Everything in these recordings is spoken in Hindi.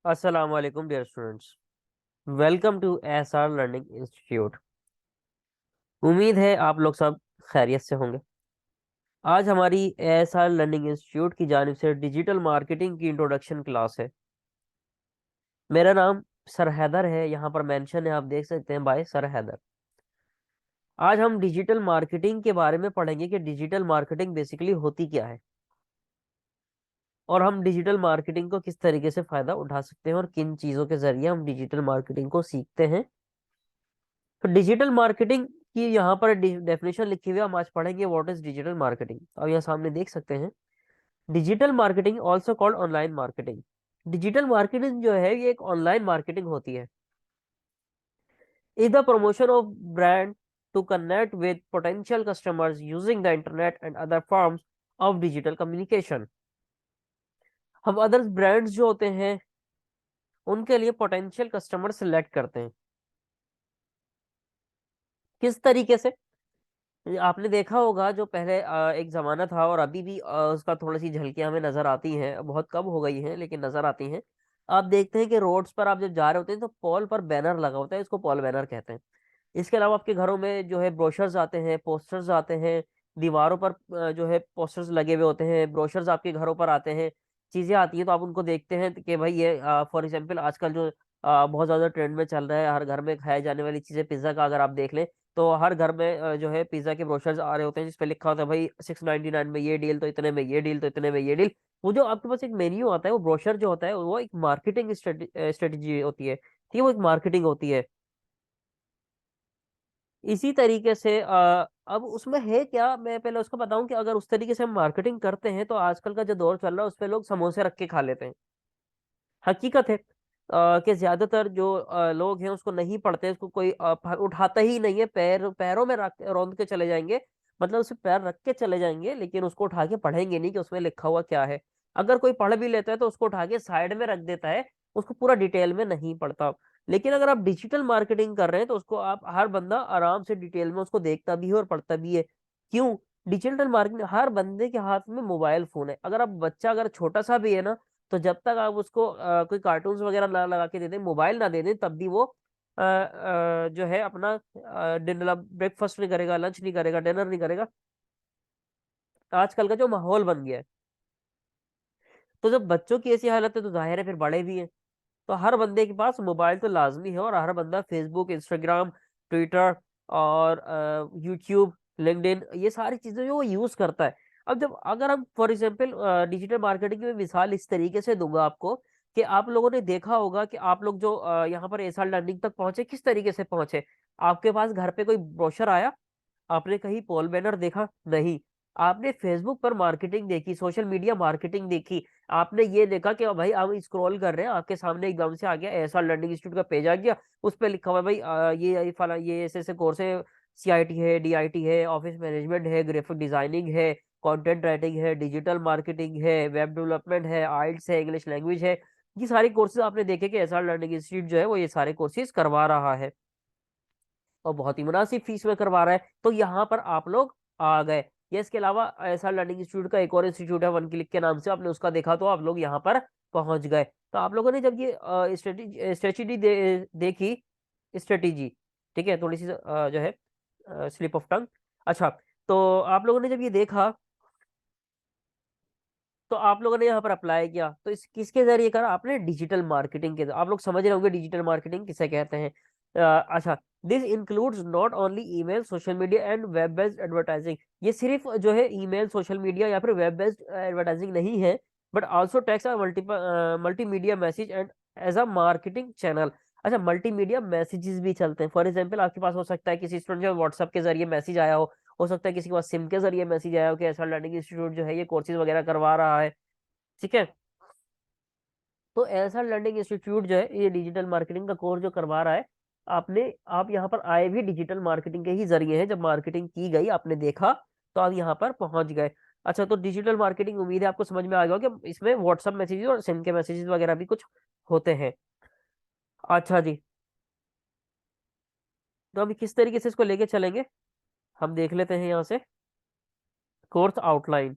अस्सलाम वालेकुम dear students. Welcome to SR learning institute. उम्मीद है आप लोग सब खैरियत से होंगे। आज हमारी एसआर लर्निंग इंस्टीट्यूट की जानिब से डिजिटल मार्केटिंग की इंट्रोडक्शन क्लास है। मेरा नाम सर हैदर है, यहाँ पर मेंशन है, आप देख सकते हैं, बाय सर हैदर। आज हम डिजिटल मार्केटिंग के बारे में पढ़ेंगे कि डिजिटल मार्केटिंग बेसिकली होती क्या है और हम डिजिटल मार्केटिंग को किस तरीके से फायदा उठा सकते हैं और किन चीजों के जरिए हम डिजिटल मार्केटिंग को सीखते हैं। तो डिजिटल मार्केटिंग की यहाँ पर डेफिनेशन लिखी हुई है, हम आज पढ़ेंगे व्हाट इज डिजिटल मार्केटिंग। अब यहाँ सामने देख सकते हैं, digital marketing also called online marketing. Digital marketing जो है ये एक ऑनलाइन मार्केटिंग होती है। Is the promotion of brand to connect with potential customers using the internet and other forms of digital communication. हम अदर ब्रांड्स जो होते हैं उनके लिए पोटेंशियल कस्टमर सिलेक्ट करते हैं। किस तरीके से? आपने देखा होगा जो पहले एक जमाना था और अभी भी उसका थोड़ी सी झलकियां हमें नजर आती हैं, बहुत कम हो गई हैं लेकिन नजर आती हैं। आप देखते हैं कि रोड्स पर आप जब जा रहे होते हैं तो पॉल पर बैनर लगा होता है, इसको पॉल बैनर कहते हैं। इसके अलावा आपके घरों में जो है ब्रोशर्स आते हैं, पोस्टर्स आते हैं, दीवारों पर जो है पोस्टर्स लगे हुए होते हैं, ब्रोशर्स आपके घरों पर आते हैं, चीजें आती हैं तो आप उनको देखते हैं कि भाई ये फॉर एग्जाम्पल आजकल जो बहुत ज्यादा ट्रेंड में चल रहा है, हर घर में खाए जाने वाली चीजें, पिज्जा का अगर आप देख लें तो हर घर में जो है पिज्जा के ब्रोशर्स आ रहे होते हैं जिसपे लिखा होता है भाई 699 में ये डील, तो इतने में ये डील, तो इतने में ये डील। वो जो आपके पास एक मेन्यू आता है, वो ब्रोशर जो होता है वो एक मार्केटिंग स्ट्रेटेजी होती है, ठीक है, वो एक मार्केटिंग होती है। इसी तरीके से अब उसमें है क्या, मैं पहले उसको बताऊं कि अगर उस तरीके से हम मार्केटिंग करते हैं तो आजकल का जो दौर चल रहा है उस पे लोग समोसे रख के खा लेते हैं। हकीकत है कि ज्यादातर जो लोग हैं उसको नहीं पढ़ते, उसको कोई उठाता ही नहीं है, पैरों में रख रौंद के चले जाएंगे, मतलब उसे पैर रख के चले जाएंगे लेकिन उसको उठा के पढ़ेंगे नहीं कि उसमें लिखा हुआ क्या है। अगर कोई पढ़ भी लेता है तो उसको उठा के साइड में रख देता है, उसको पूरा डिटेल में नहीं पढ़ता। लेकिन अगर आप डिजिटल मार्केटिंग कर रहे हैं तो उसको आप, हर बंदा आराम से डिटेल में उसको देखता भी है और पढ़ता भी है। क्यों? डिजिटल मार्केटिंग, हर बंदे के हाथ में मोबाइल फोन है। अगर आप बच्चा अगर छोटा सा भी है ना, तो जब तक आप उसको कोई कार्टून्स वगैरह ना लगा के दे दें, मोबाइल ना दे दें, तब भी वो जो है अपना डिनर, ब्रेकफास्ट नहीं करेगा, लंच नहीं करेगा, डिनर नहीं करेगा। आजकल का जो माहौल बन गया है, तो जब बच्चों की ऐसी हालत है तो जाहिर है फिर बड़े भी हैं। तो हर बंदे के पास मोबाइल तो लाजमी है और हर बंदा फेसबुक, इंस्टाग्राम, ट्विटर और यूट्यूब, लिंक्डइन, ये सारी चीजें जो वो यूज करता है। अब जब अगर हम फॉर एग्जांपल डिजिटल मार्केटिंग की मैं मिसाल इस तरीके से दूंगा आपको कि आप लोगों ने देखा होगा कि आप लोग जो यहाँ पर एसआर लर्निंग तक पहुंचे, किस तरीके से पहुंचे। आपके पास घर पे कोई ब्रोशर आया, आपने कहीं पॉल बैनर देखा? नहीं। आपने फेसबुक पर मार्केटिंग देखी, सोशल मीडिया मार्केटिंग देखी, आपने ये देखा कि भाई आप स्क्रॉल कर रहे हैं, आपके सामने एकदम से आ गया ऐसा लर्निंग इंस्टीट्यूट का पेज आ गया, उस पर लिखा हुआ है भाई ये फला, ये ऐसे ऐसे कोर्स है, सीआईटी है, डीआईटी है, ऑफिस मैनेजमेंट है, ग्राफिक डिजाइनिंग है, कंटेंट राइटिंग है, डिजिटल मार्केटिंग है, वेब डेवलपमेंट है, आइल्स है, इंग्लिश लैंग्वेज है। ये सारे कोर्सेज आपने देखे कि एसआर लर्निंग इंस्टीट्यूट जो है वो ये सारे कोर्सेज करवा रहा है और बहुत ही मुनासिब फीस में करवा रहा है, तो यहाँ पर आप लोग आ गए। ये इसके अलावा ऐसा लर्निंग इंस्टीट्यूट का एक और इंस्टीट्यूट है वन क्लिक के नाम से, आपने उसका देखा तो आप लोग यहाँ पर पहुंच गए। तो आप लोगों ने जब ये स्ट्रेटेजी देखी, स्ट्रेटेजी, ठीक है, थोड़ी सी जो है स्लिप ऑफ टंग। अच्छा, तो आप लोगों ने जब ये देखा तो आप लोगों ने यहाँ पर अप्लाई किया, तो इस किसके जरिए करा आपने? डिजिटल मार्केटिंग के। आप लोग समझ रहे होंगे डिजिटल मार्केटिंग किसे कहते हैं। अच्छा, this includes not only email, social media and web based advertising. ये सिर्फ जो है ईमेल, सोशल मीडिया या फिर वेब बेस्ड एडवर्टाइजिंग नहीं है, but also text multiple multimedia message and as a marketing channel. अच्छा, मल्टीमीडिया मैसेजेस भी चलते हैं। फॉर एग्जाम्पल आपके पास हो सकता है किसी स्टूडेंट जो व्हाट्सएप के जरिए मैसेज आया हो सकता है किसी के पास सिम के जरिए मैसेज आया हो कि ऐसा लर्निंग इंस्टीट्यूट जो है ये कोर्सेज वगैरह करवा रहा है, ठीक है। तो ऐसा लर्निंग इंस्टीट्यूट जो है ये डिजिटल मार्केटिंग का कोर्स जो करवा रहा है, आप यहाँ पर आए भी डिजिटल मार्केटिंग के ही जरिए हैं। जब मार्केटिंग की गई आपने देखा तो आप यहाँ पर पहुंच गए। अच्छा, तो डिजिटल मार्केटिंग उम्मीद है आपको समझ में आ गया होगा कि इसमें व्हाट्सएप मैसेजेस और सिम के मैसेजेस वगैरह भी कुछ होते हैं। अच्छा जी, तो अभी किस तरीके से इसको लेके चलेंगे हम देख लेते हैं यहाँ से। कोर्स आउटलाइन,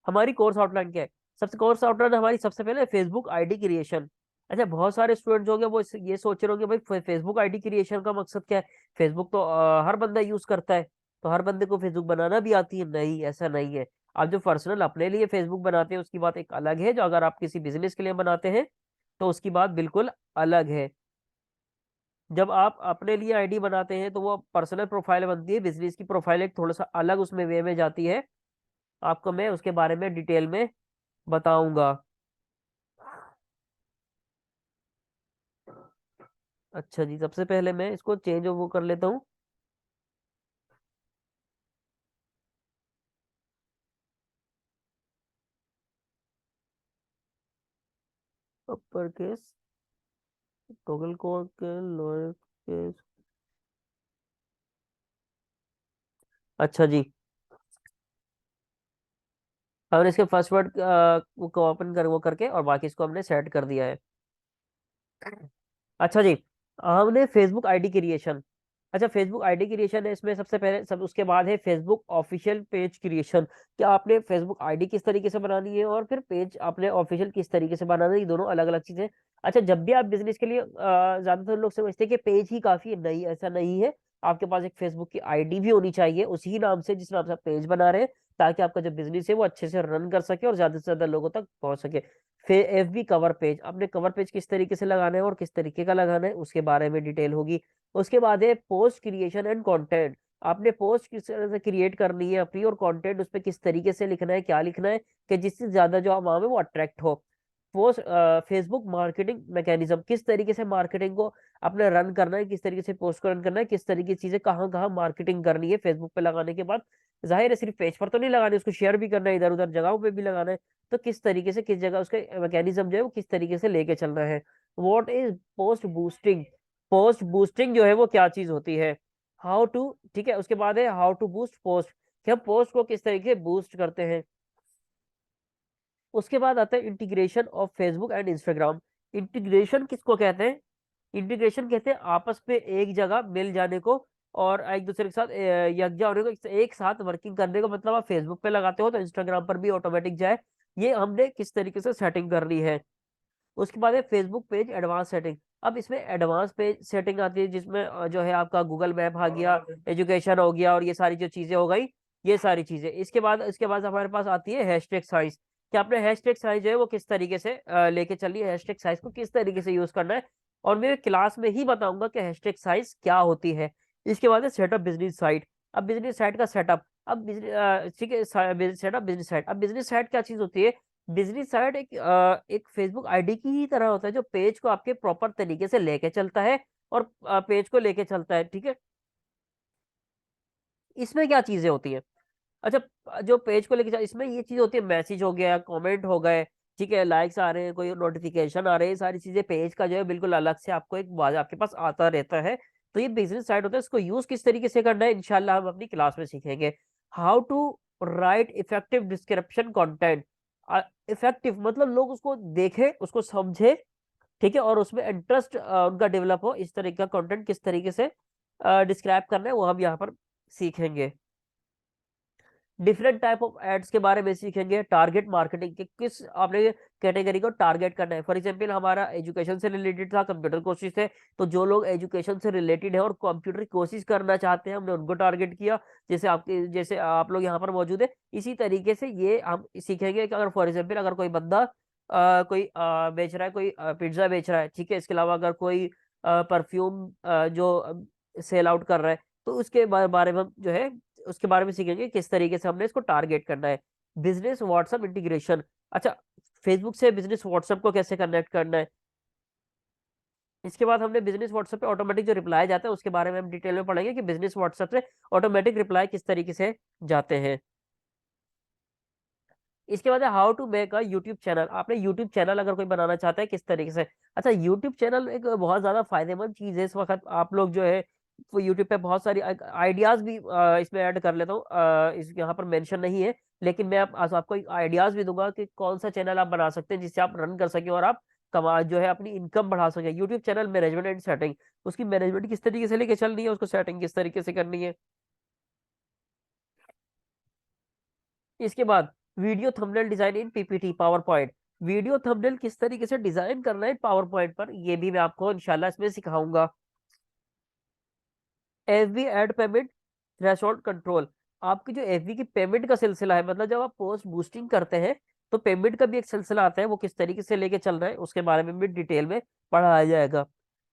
हमारी कोर्स आउटलाइन क्या है? सबसे कौन सा आउटरन हमारी सबसे पहले फेसबुक आईडी क्रिएशन। अच्छा, बहुत सारे स्टूडेंट जो होंगे वो ये सोच रहे होंगे भाई फेसबुक आईडी क्रिएशन का मकसद क्या है। फेसबुक तो हर बंदा यूज करता है, तो हर बंदे को फेसबुक बनाना भी आती है। नहीं, ऐसा नहीं है। आप जो पर्सनल अपने लिए फेसबुक बनाते हैं उसकी बात एक अलग है, जो अगर आप किसी बिजनेस के लिए बनाते हैं तो उसकी बात बिल्कुल अलग है। जब आप अपने लिए आईडी बनाते हैं तो वो पर्सनल प्रोफाइल बनती है, बिजनेस की प्रोफाइल एक थोड़ा सा अलग उसमें वे में जाती है। आपको मैं उसके बारे में डिटेल में बताऊंगा। अच्छा जी, सबसे पहले मैं इसको चेंज वो कर लेता हूँ। अपर केस, टोगल कोड के लोअर केस। अच्छा जी, हमने इसके फर्स्ट वर्ड को ओपन कर वो करके और बाकी इसको हमने सेट कर दिया है। अच्छा जी, हमने फेसबुक आईडी क्रिएशन। अच्छा, फेसबुक आईडी क्रिएशन है इसमें सबसे पहले, सब उसके बाद है फेसबुक ऑफिशियल पेज क्रिएशन। क्या आपने फेसबुक आईडी किस तरीके से बनानी है और फिर पेज आपने ऑफिशियल किस तरीके से बनाना है, ये दोनों अलग अलग चीजें। अच्छा, जब भी आप बिजनेस के लिए ज्यादातर लोग समझते हैं कि पेज ही काफी है, नहीं ऐसा नहीं है। आपके पास एक फेसबुक की आईडी भी होनी चाहिए उसी नाम से जिस नाम से आप पेज बना रहे हैं, ताकि आपका जो बिजनेस है वो अच्छे से रन कर सके और ज्यादा से ज्यादा लोगों तक पहुंच सके। फिर एफबी कवर पेज, आपने कवर पेज किस तरीके से लगाना है और किस तरीके का लगाना है उसके बारे में डिटेल होगी। उसके बाद है पोस्ट क्रिएशन एंड कंटेंट। आपने पोस्ट किस तरह से क्रिएट करनी है अपनी, और कंटेंट उस पर किस तरीके से लिखना है, क्या लिखना है कि जिससे ज्यादा जो आवाम है वो अट्रैक्ट हो। पोस्ट फेसबुक मार्केटिंग मैकेनिज्म, किस तरीके से मार्केटिंग को अपने रन करना है, किस तरीके से पोस्ट को रन करना है, किस तरीके की चीजें कहाँ कहाँ मार्केटिंग करनी है फेसबुक पे लगाने के बाद। जाहिर है सिर्फ पेज पर तो नहीं लगानी, उसको शेयर भी करना है, इधर उधर जगहों पे भी लगाना है। तो किस तरीके से किस जगह उसका मैकेनिज्म जो है वो किस तरीके से लेके चलना है। What is post boosting, post boosting जो है वो क्या चीज होती है। हाउ टू, ठीक है, उसके बाद है हाउ टू बूस्ट पोस्ट, कि हम पोस्ट को किस तरीके से बूस्ट करते हैं। उसके बाद आता है integration of Facebook and Instagram. Integration किसको कहते हैं, इंटीग्रेशन कहते हैं आपस में एक जगह मिल जाने को और एक दूसरे के साथ यकजा होने को, एक साथ वर्किंग करने को। मतलब आप फेसबुक पे लगाते हो तो इंस्टाग्राम पर भी ऑटोमेटिक जाए, ये हमने किस तरीके से सेटिंग करनी है। उसके बाद है फेसबुक पेज एडवांस सेटिंग। अब इसमें एडवांस पेज सेटिंग आती है जिसमें जो है आपका गूगल मैप आ गया, एजुकेशन हो गया और ये सारी जो चीजें हो गई, ये सारी चीजें। इसके बाद हमारे पास आती है हैशटैग साइज, कि आपने हैशटैग साइज जो है वो किस तरीके से लेके चलिए, हैशटैग साइज को किस तरीके से यूज करना है। और मैं क्लास में ही बताऊंगा कि हैशटैग साइज क्या होती है। इसके बाद है सेटअप बिजनेस साइट। अब बिजनेस साइट का सेटअप, अब ठीक है, सेटअप बिजनेस साइट। अब बिजनेस साइट क्या चीज होती है, बिजनेस साइट एक फेसबुक आईडी की ही तरह होता है, जो पेज को आपके प्रॉपर तरीके से लेके चलता है और पेज को लेके चलता है, ठीक है। इसमें क्या चीजें होती है, अच्छा, जो पेज को लेके इसमें ये चीज होती है, मैसेज हो गया, कमेंट हो गए, ठीक है, लाइक्स आ रहे हैं, कोई नोटिफिकेशन आ रहे हैं, सारी चीजें पेज का जो है बिल्कुल अलग से आपको एक आपके पास आता रहता है। तो ये बिजनेस साइट होता है, इसको यूज किस तरीके से करना है इंशाल्लाह हम अपनी क्लास में सीखेंगे। How to write effective description content. Effective मतलब लोग उसको देखें, उसको समझे, ठीक है, और उसमें इंटरेस्ट उनका डेवलप हो, इस तरीके का कंटेंट किस तरीके से डिस्क्राइब करना है वो हम यहाँ पर सीखेंगे। डिफरेंट टाइप ऑफ एड्स के बारे में सीखेंगे, टारगेट मार्केटिंग के किस आपने कैटेगरी को टारगेट करना है। फॉर एग्जांपल हमारा एजुकेशन से रिलेटेड था, कंप्यूटर कोर्सेज थे, तो जो लोग एजुकेशन से रिलेटेड है और कंप्यूटर कोर्सेज करना चाहते हैं हमने उनको टारगेट किया। जैसे आप लोग यहाँ पर मौजूद है, इसी तरीके से ये हम सीखेंगे कि अगर फॉर एग्जाम्पल अगर कोई बंदा कोई बेच रहा है, कोई पिज्जा बेच रहा है, ठीक है, इसके अलावा अगर कोई परफ्यूम जो सेल आउट कर रहा है, तो उसके बारे में हम जो है उसके बारे में सीखेंगे किस तरीके से हमने इसको टारगेट करना है। बिजनेस व्हाट्सएप इंटीग्रेशन, अच्छा, फेसबुक से बिजनेस व्हाट्सएप को कैसे कनेक्ट करना है। इसके बाद हमने बिजनेस व्हाट्सएप पे ऑटोमेटिक जो रिप्लाई जाता है उसके बारे में हम डिटेल में पढ़ेंगे कि बिजनेस व्हाट्सएप से ऑटोमेटिक रिप्लाई किस तरीके से जाते हैं। इसके बाद है how to make a YouTube channel. आपने यूट्यूब चैनल अगर कोई बनाना चाहता है किस तरीके से। अच्छा, यूट्यूब चैनल एक बहुत ज्यादा फायदेमंद चीज है इस वक्त। आप लोग जो है वो यूट्यूब पे बहुत सारी आइडियाज भी इसमें ऐड कर लेता हूँ, इस यहाँ पर मेंशन नहीं है, लेकिन मैं आज आपको आइडियाज भी दूंगा कि कौन सा चैनल आप बना सकते हैं जिससे आप रन कर सके और आप कमा जो है अपनी इनकम बढ़ा सके। YouTube channel management and setting, उसकी मैनेजमेंट किस तरीके से लेके चलनी है, उसको सेटिंग किस तरीके से करनी है। इसके बाद वीडियो थंबनेल डिजाइन इन PPT power point, video thumbnail किस तरीके से डिजाइन करना है पावर पॉइंट पर, ये भी मैं आपको इंशाल्लाह इसमें सिखाऊंगा। FB ad payment threshold control, आपकी जो एफबी की पेमेंट का सिलसिला है, मतलब जब आप पोस्ट बूस्टिंग करते हैं तो पेमेंट का भी एक सिलसिला आता है, वो किस तरीके से लेके चल रहा है उसके बारे में भी डिटेल में पढ़ाया जाएगा।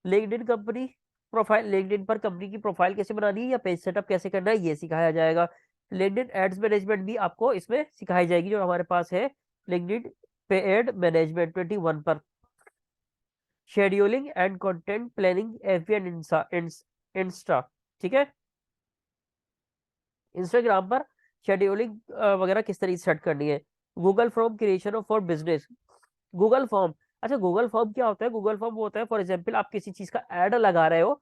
लिंक्डइन कंपनी प्रोफाइल, लिंक्डइन पर कंपनी की प्रोफाइल कैसे बनानी है या पेज सेटअप कैसे करना है ये सिखाया जाएगा। लिंक्डइन एड्स मैनेजमेंट भी आपको इसमें सिखाई जाएगी जो हमारे पास है लिंक्डइन पे एड मैनेजमेंट 21 पर। Scheduling and content planning FB and Insta, ठीक है, इंस्टाग्राम पर शेड्यूलिंग वगैरह किस तरीके से सेट करनी है। Google form creation of for business, Google form, अच्छा गूगल फॉर्म क्या होता है, गूगल फॉर्म वो होता है फॉर एग्जांपल आप किसी चीज का ऐड लगा रहे हो,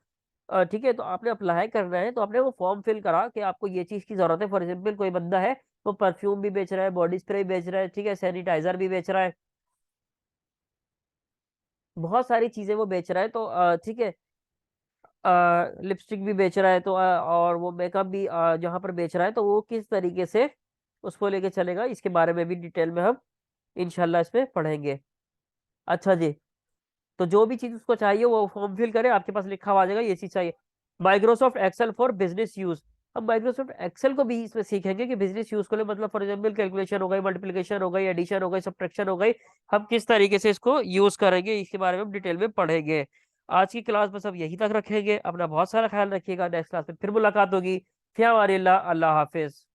ठीक है, तो आपने अप्लाई करना है तो आपने वो फॉर्म फिल करा कि आपको ये चीज की जरूरत है। फॉर एग्जांपल कोई बंदा है वो परफ्यूम भी बेच रहा है, बॉडी स्प्रे भी बेच रहा है, ठीक है, सैनिटाइजर भी बेच रहा है, बहुत सारी चीजें वो बेच रहा है, तो ठीक है, लिपस्टिक भी बेच रहा है, तो और वो मेकअप भी जहाँ पर बेच रहा है, तो वो किस तरीके से उसको लेके चलेगा इसके बारे में भी डिटेल में हम इंशाल्लाह इसमें पढ़ेंगे। अच्छा जी, तो जो भी चीज उसको चाहिए वो फॉर्म फिल करे, आपके पास लिखा हुआ आ जाएगा ये चीज चाहिए। Microsoft Excel for business use, अब माइक्रोसॉफ्ट एक्सेल को भी इसमें सीखेंगे कि बिजनेस यूज को ले, मतलब फॉर एग्जांपल कैलकुलेशन हो गई, मल्टीप्लिकेशन हो गई, एडिशन हो गई, सब्ट्रैक्शन हो गई, हम किस तरीके से इसको यूज करेंगे इसके बारे में हम डिटेल में पढ़ेंगे। आज की क्लास बस अब यही तक रखेंगे, अपना बहुत सारा ख्याल रखिएगा, नेक्स्ट क्लास में फिर मुलाकात होगी। फिर हमारे अल्लाह हाफिज।